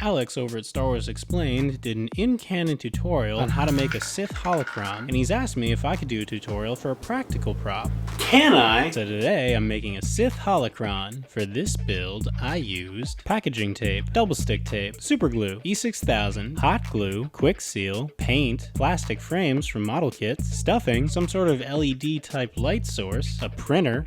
Alex over at Star Wars Explained did an in-canon tutorial on how to make a Sith Holocron, and he's asked me if I could do a tutorial for a practical prop. Can I? So today I'm making a Sith Holocron. For this build, I used packaging tape, double stick tape, super glue, E6000, hot glue, quick seal, paint, plastic frames from model kits, stuffing, some sort of LED type light source, a printer.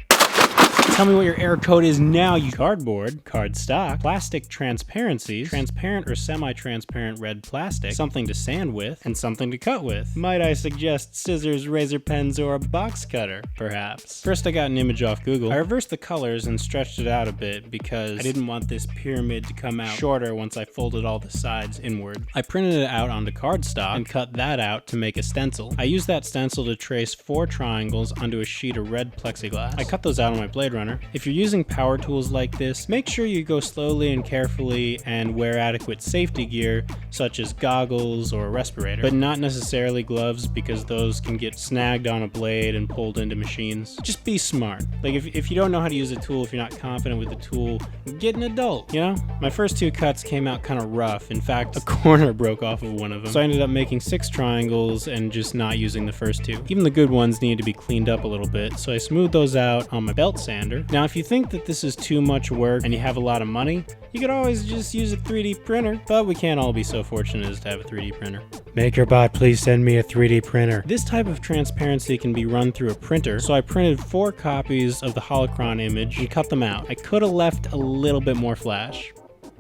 Tell me what your error code is now, you cardboard, cardstock, plastic transparencies, transparent or semi-transparent red plastic, something to sand with, and something to cut with. Might I suggest scissors, razor pens, or a box cutter, perhaps? First I got an image off Google. I reversed the colors and stretched it out a bit because I didn't want this pyramid to come out shorter once I folded all the sides inward. I printed it out onto cardstock and cut that out to make a stencil. I used that stencil to trace 4 triangles onto a sheet of red plexiglass. I cut those out on my Blade Runner. If you're using power tools like this, make sure you go slowly and carefully and wear adequate safety gear such as goggles or a respirator, but not necessarily gloves because those can get snagged on a blade and pulled into machines. Just be smart. Like if you don't know how to use a tool, if you're not confident with the tool, get an adult, you know? My first 2 cuts came out kind of rough. In fact, a corner broke off of one of them. So I ended up making 6 triangles and just not using the first 2. Even the good ones needed to be cleaned up a little bit, so I smoothed those out on my belt sander. Now, if you think that this is too much work and you have a lot of money, you could always just use a 3D printer, but we can't all be so fortunate as to have a 3D printer. MakerBot, please send me a 3D printer. This type of transparency can be run through a printer, so I printed 4 copies of the Holocron image and cut them out. I could have left a little bit more flash.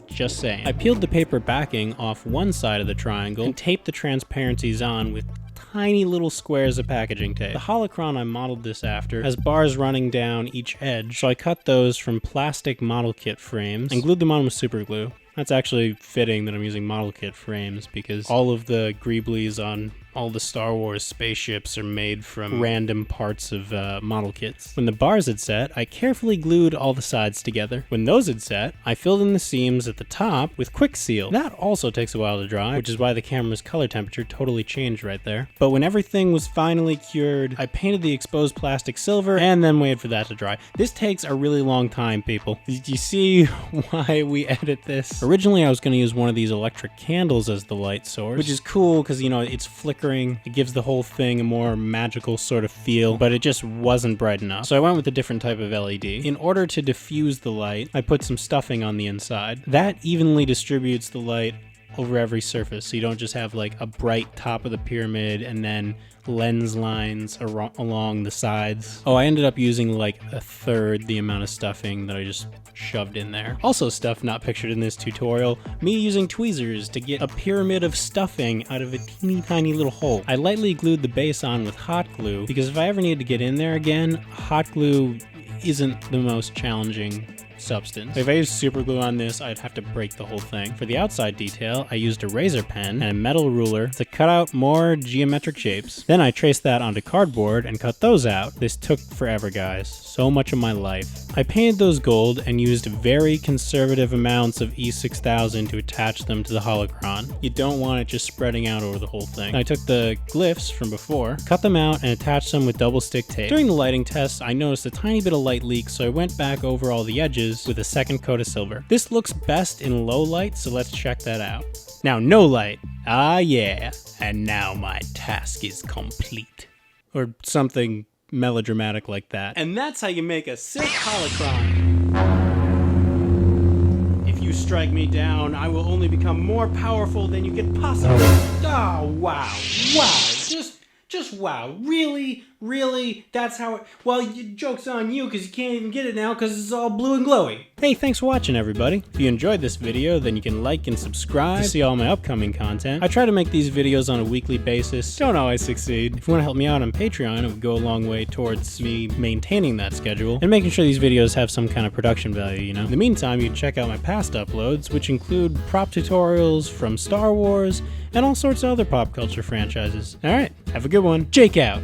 Just saying. I peeled the paper backing off one side of the triangle and taped the transparencies on with tiny little squares of packaging tape. The Holocron I modeled this after has bars running down each edge, so I cut those from plastic model kit frames and glued them on with super glue. That's actually fitting that I'm using model kit frames because all of the greeblies on all the Star Wars spaceships are made from random parts of model kits. When the bars had set, I carefully glued all the sides together. When those had set, I filled in the seams at the top with quick seal. That also takes a while to dry, which is why the camera's color temperature totally changed right there. But when everything was finally cured, I painted the exposed plastic silver and then waited for that to dry. This takes a really long time, people. Did you see why we edit this? Originally, I was going to use one of these electric candles as the light source, which is cool because, you know, it's flickering. It gives the whole thing a more magical sort of feel, but it just wasn't bright enough. So I went with a different type of LED. In order to diffuse the light, I put some stuffing on the inside. That evenly distributes the light over every surface, so you don't just have like a bright top of the pyramid and then lens lines along the sides. Oh, I ended up using like a third the amount of stuffing that I just shoved in there. Also stuff not pictured in this tutorial, me using tweezers to get a pyramid of stuffing out of a teeny tiny little hole. I lightly glued the base on with hot glue because if I ever needed to get in there again, hot glue isn't the most challenging substance. If I used super glue on this, I'd have to break the whole thing. For the outside detail, I used a razor pen and a metal ruler to cut out more geometric shapes. Then I traced that onto cardboard and cut those out. This took forever, guys. So much of my life. I painted those gold and used very conservative amounts of E6000 to attach them to the Holocron. You don't want it just spreading out over the whole thing. I took the glyphs from before, cut them out, and attached them with double stick tape. During the lighting test, I noticed a tiny bit of light leak, so I went back over all the edges with a second coat of silver. This looks best in low light, so let's check that out. Now, no light. Ah, yeah. And now my task is complete. Or something melodramatic like that. And that's how you make a Sith Holocron. If you strike me down, I will only become more powerful than you could possibly. Oh, wow. Wow. Just wow. Really? Really? That's how it... Well, joke's on you because you can't even get it now because it's all blue and glowy. Hey, thanks for watching, everybody. If you enjoyed this video, then you can like and subscribe to see all my upcoming content. I try to make these videos on a weekly basis. Don't always succeed. If you want to help me out on Patreon, it would go a long way towards me maintaining that schedule and making sure these videos have some kind of production value, you know? In the meantime, you can check out my past uploads, which include prop tutorials from Star Wars and all sorts of other pop culture franchises. All right, have a good one. Jake out.